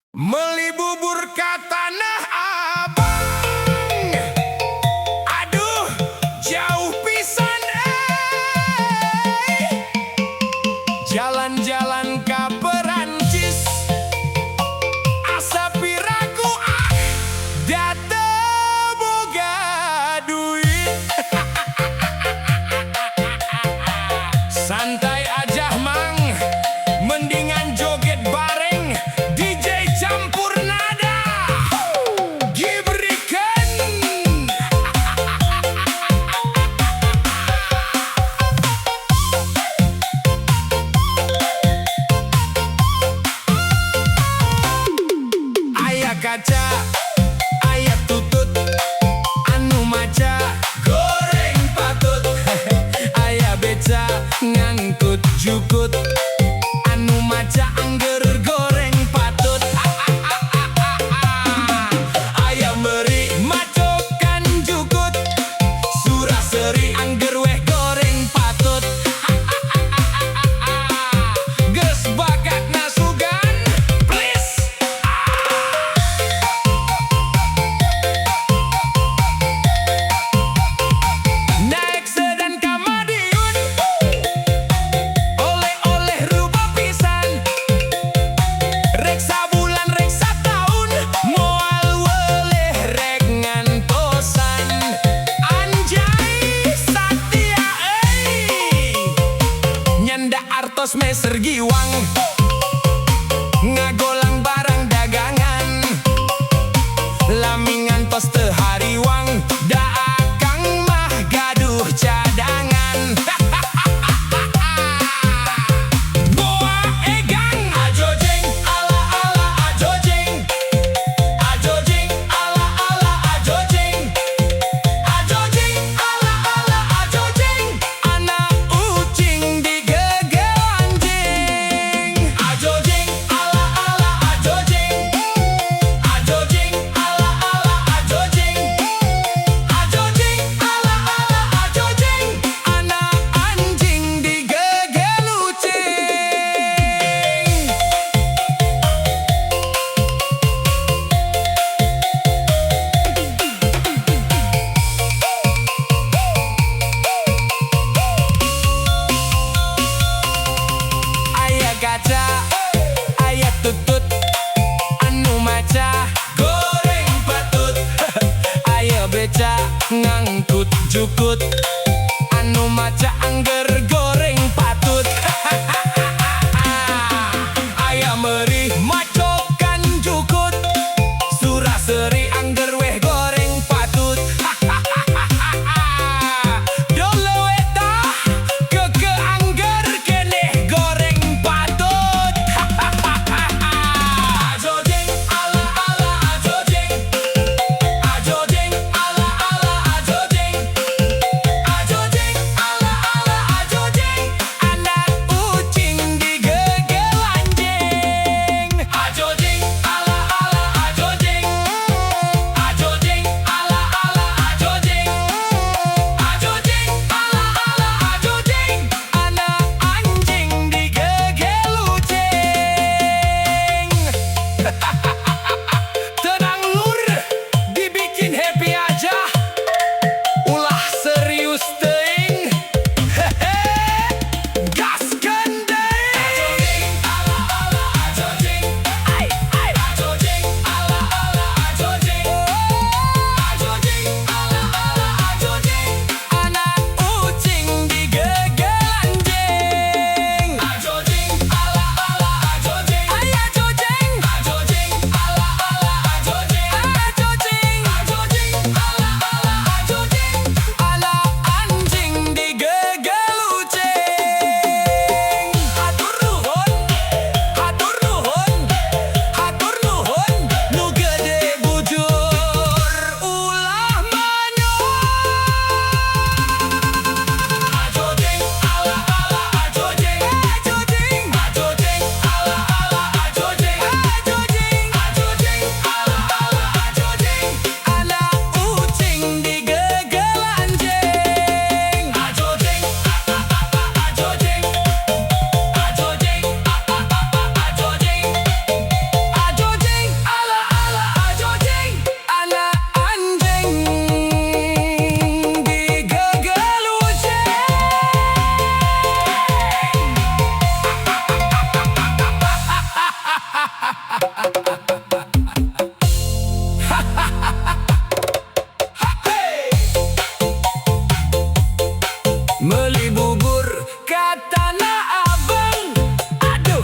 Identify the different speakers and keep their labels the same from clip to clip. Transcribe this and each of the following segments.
Speaker 1: Meli bubur ka Tanah Abang, aduh jauh pisan jalan-jalan ka Perancis, asa piraku da teu boga duit. Santai aja mang, mendingan joget bareng DJ campur nada Gibrikan. Aya kaca, aya tutut, anu maca goreng patut. Aya beca ngangkut jukut, anu maca angger goreng patut. Aya meri macokan jukut, suraseri angger weh goreng patut. Geus bakat nasugan please. Meli bubur ke Tanah Abang, aduh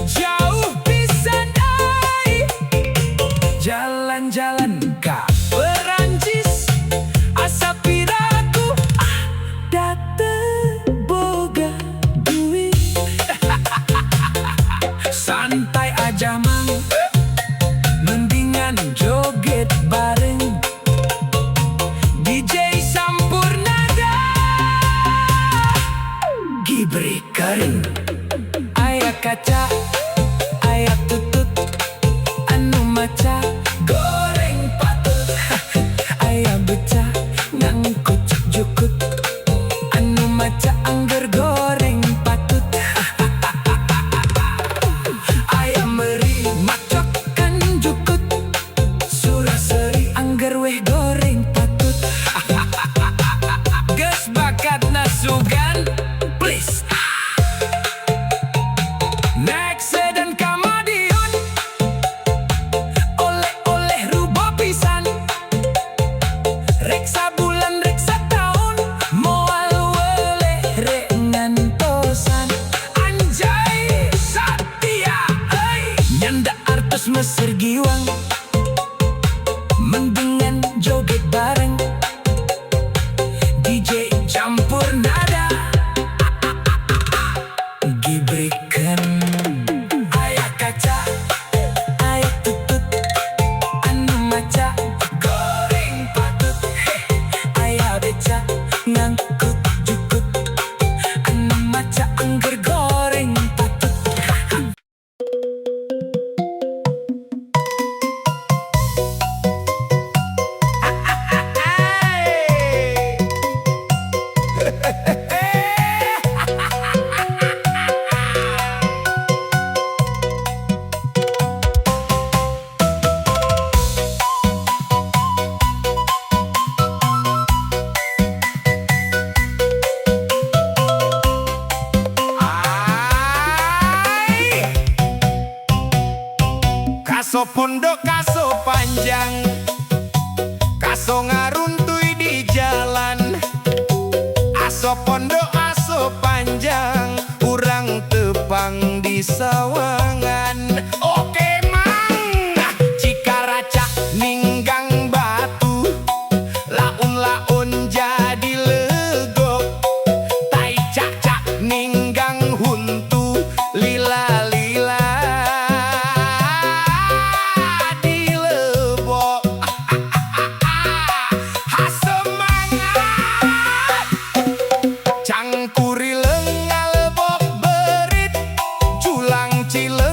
Speaker 1: jauh pisan ai. Jalan-jalan ke Perancis, asa piraku date boga duit. Santai aja mang, mendingan joget bareng DJ Sampurnada. Gibri kering, aya kaca, aya tutut, anu maca goreng patut. Aya beca ngangkut jukut, anu maca angger goreng patut. Aya meri macokan jukut, suraseri angger weh goreng patut. Geus bakat nasugan please. Next dan Kamadiun, oleh-oleh rubo pisan. Reksa bulan reksa tahun, moal weleh rek ngantosan. Anjay Satya euy, nyanda artos Mesir giwang, mendingan joget bareng DJ campur nada. Gibrikan, aya kaca, aya tutut, anu maca goreng patut. Aya beca ngangkut jukut, anu maca angger goreng patut. Kaso pondok, kaso panjang, kaso ngaruntui di jalan. Aso pondok, aso panjang, urang tepang di sawangan. Oke mang, Cikaraca ninggang batu, laun-laun jadi legok. Tai cak-cak ninggang huntu, lila-lila cangkuri lengal bok berit, culang cilek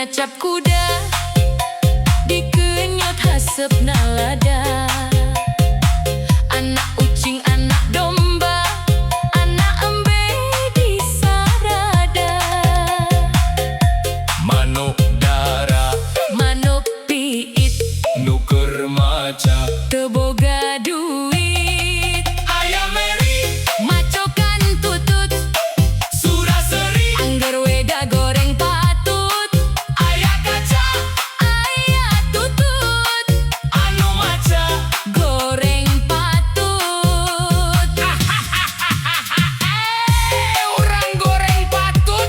Speaker 2: ngacap kuda, dikenyot hasep nalada. Anak ucing, anak domba, anak embe di sarada.
Speaker 1: Manuk dara,
Speaker 2: Manuk piit,
Speaker 1: nuker maca,
Speaker 2: teboga duit.
Speaker 1: ayam meri,
Speaker 2: Macokan tutut,
Speaker 1: suraseri,
Speaker 2: angger weda goreng patut.
Speaker 1: ayah kaca,
Speaker 2: Ayah tutut,
Speaker 1: anu maca.
Speaker 2: goreng patut.
Speaker 1: Orang goreng patut,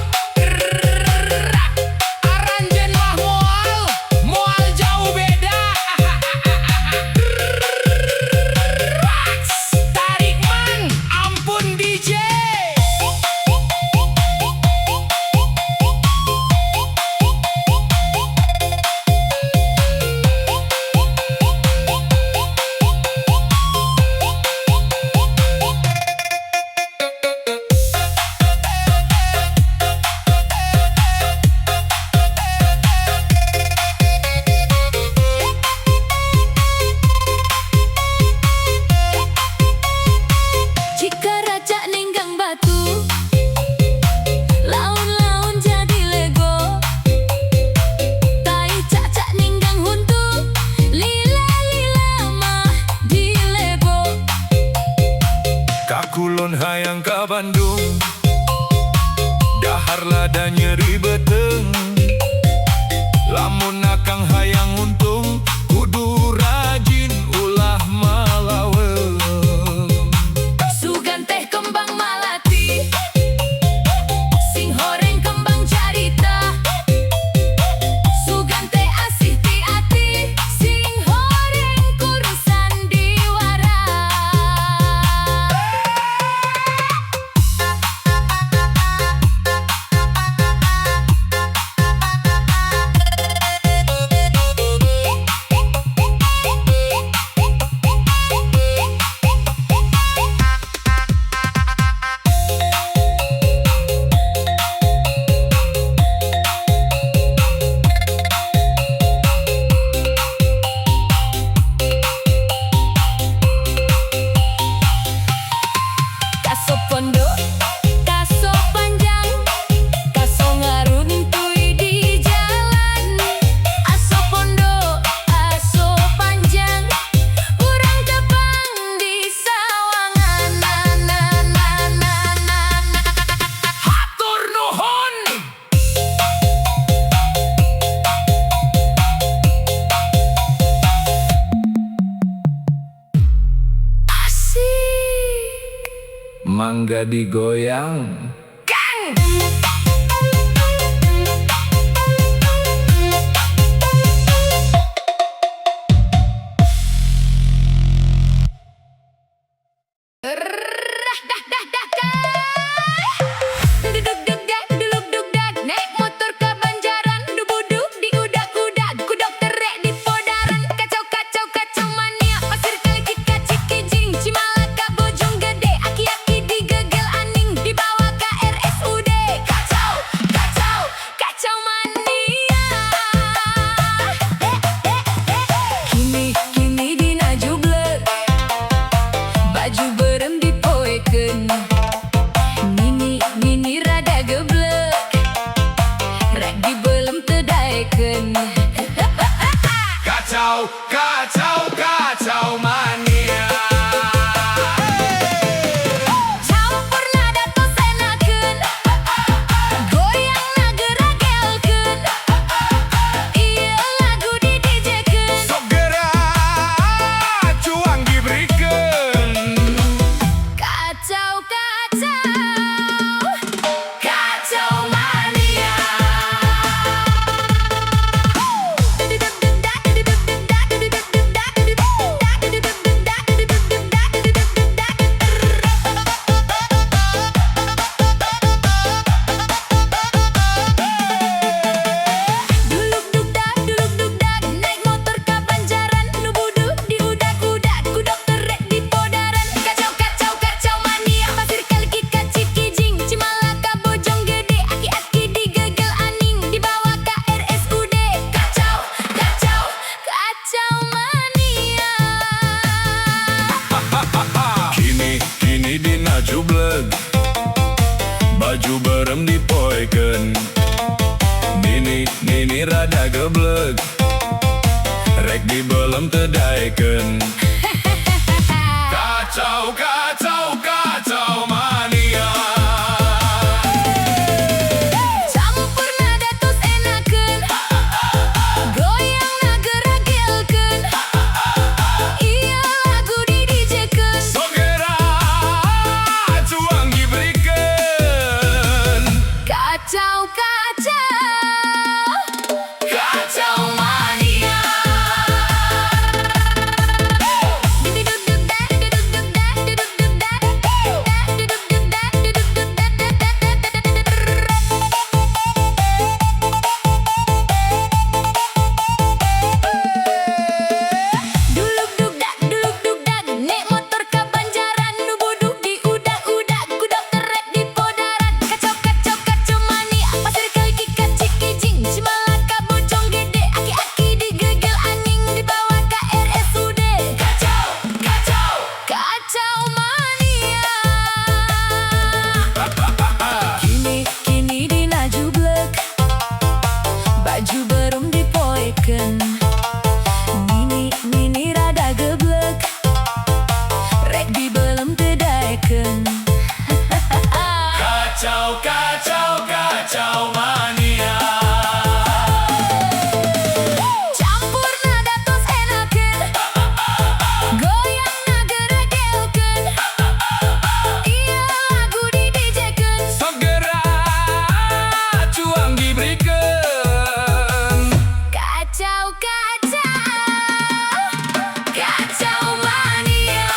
Speaker 1: aranjen mah moal jauh beda. Tarik man, ampun DJ.
Speaker 2: Jika raja ninggang batu, laun-laun jadi lego. Tai cacak ninggang huntu, lila-lila mah di lego.
Speaker 1: Kakulon hayang ka Bandung, dahar lada nyeri beteng. Lamun akang hayang untung, kudu rajin ulah malaweng.
Speaker 2: Sugan teh kembang malati, sing horeng kembang carita. Sugan teh asih ti ati, sing horeng kurusan diwara. Kaso pondok, kaso panjang, kaso ngaruntui di jalan. Aso pondok, aso panjang, urang tepang di sawangan.
Speaker 1: Hatur nuhun.
Speaker 2: Asik.
Speaker 1: Mangga digoyang.
Speaker 2: Duduk duk dak, duluk duk dak, naik motor ke Banjaran, dubuduk di udak-udak, kudok terek di Podaran, kacau-kacau kacau mania, pasir kali Cikijing, Cimalaka Bojonggede, aki-aki digegel aning, dibawa ke
Speaker 1: dipoeken. Nini rada geblek, rek dibelem teu daeken. Kacau, kacau, kacau mania.
Speaker 2: Campur nada tos enakeun, goyang ngageragelkeun, ieu lagu didijekeun.
Speaker 1: Sogera cuang diberikan.
Speaker 2: Kacau, kacau, kacau mania. Duluk dugdak, duluk dugdak, naik motor ka Banjaran, nu buduk di udak-udak, ku dokter rek di podaran. Kacau, kacau, kacau mania, pasir kaki kacik kijing, Cimalaka Bojong Gede, aki-aki digegel anjing, dibawa ke RSUD. Kacau, kacau, kacau mania. Kini dina jublek, baju berem dipoeken. Nini rada geblek, rek dibelem teu daeken.
Speaker 1: Kacau, kacau, kacau mania.
Speaker 2: Campur nada tos enakeun, goyang ngageragelkeun, ieu lagu didijekeun.
Speaker 1: Sogera cuang diberikan.
Speaker 2: Kacau, kacau, kacau mania.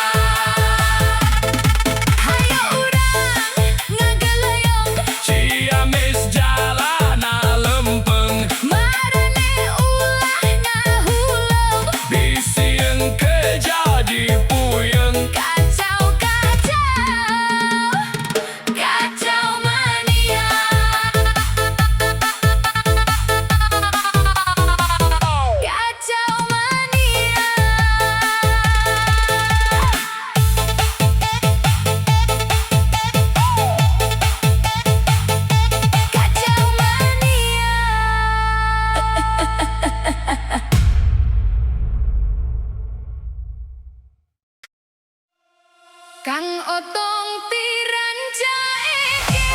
Speaker 2: Hayo urang ngageleong,
Speaker 1: Ciamis jalana lempeng,
Speaker 2: marane ulah ngahuleng.
Speaker 1: bisieun kejadi puyeng.
Speaker 2: Kacau, kacau, kacau mania. Kacau mania. Kacau mania. Kang Otong tiran jaeke,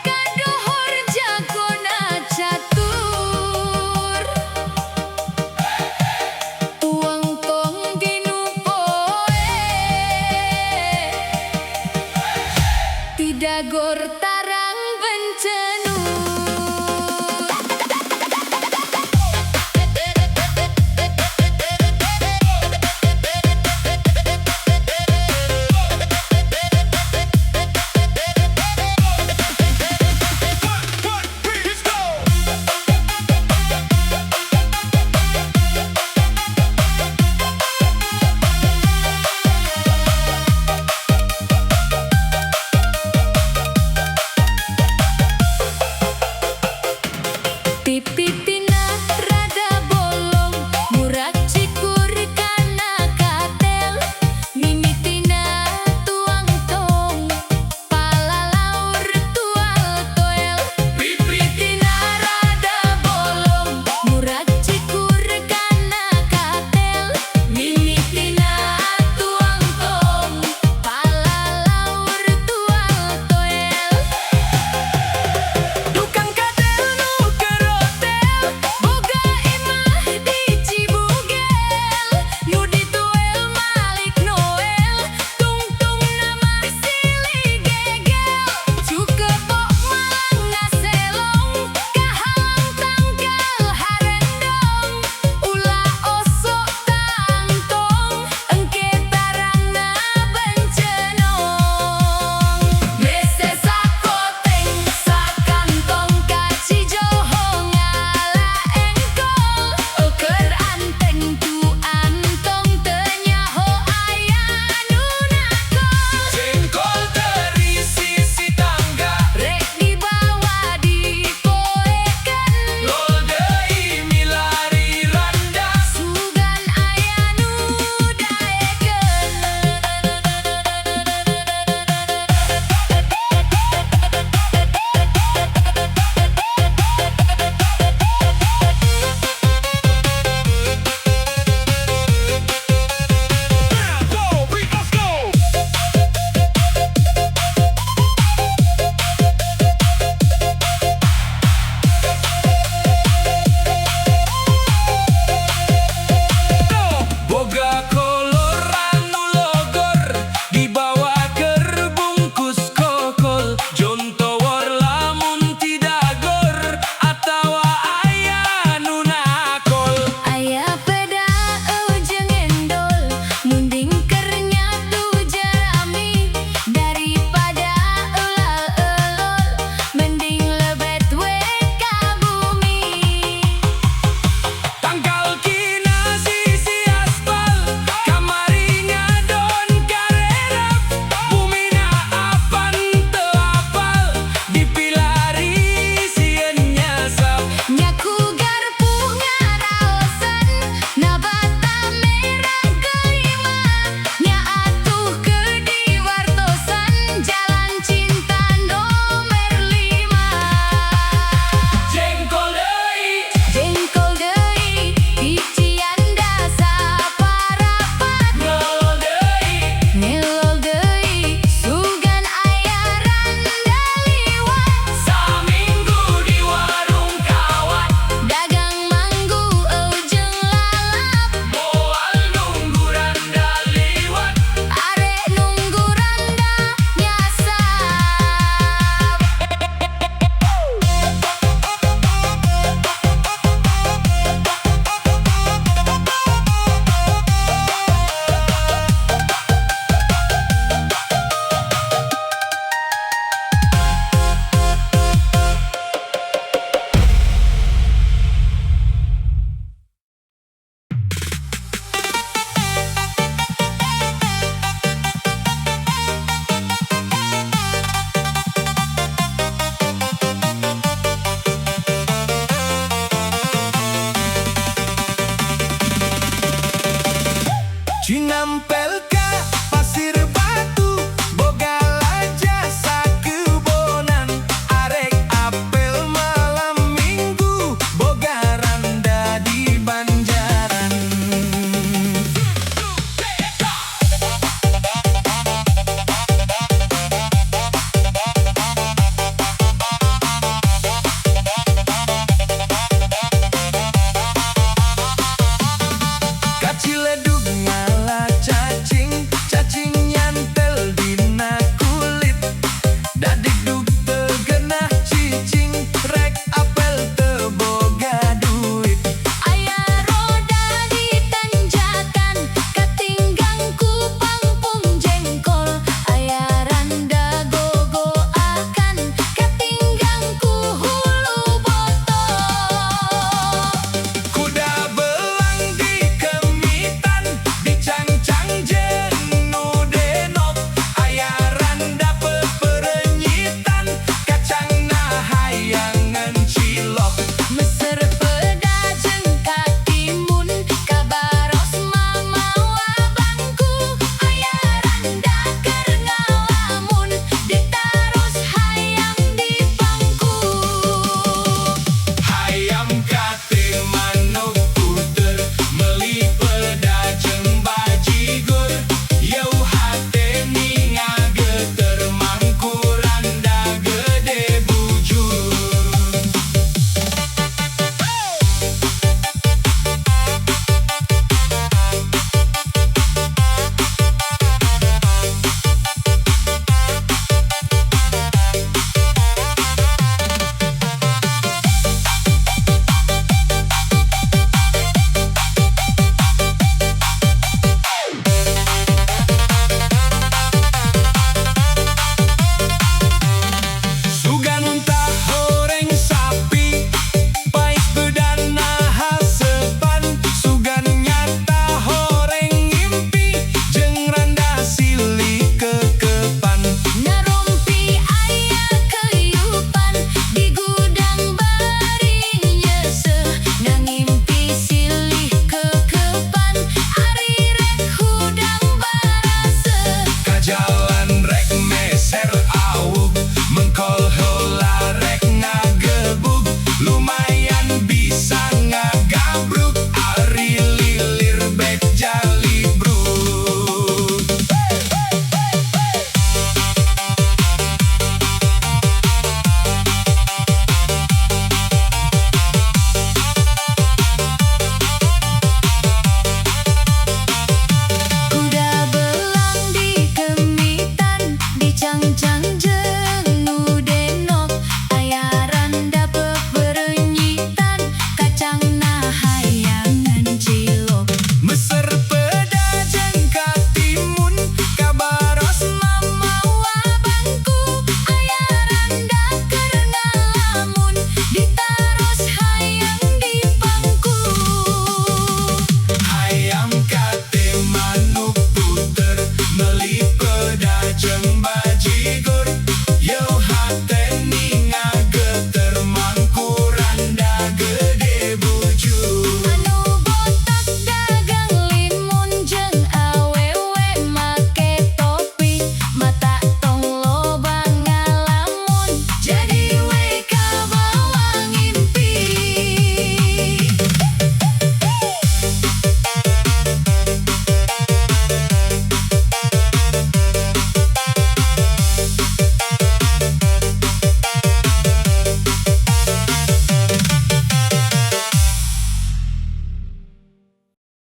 Speaker 2: kadohor jagona catur, tuang tong dinu poe, tidagor tarang bencenu.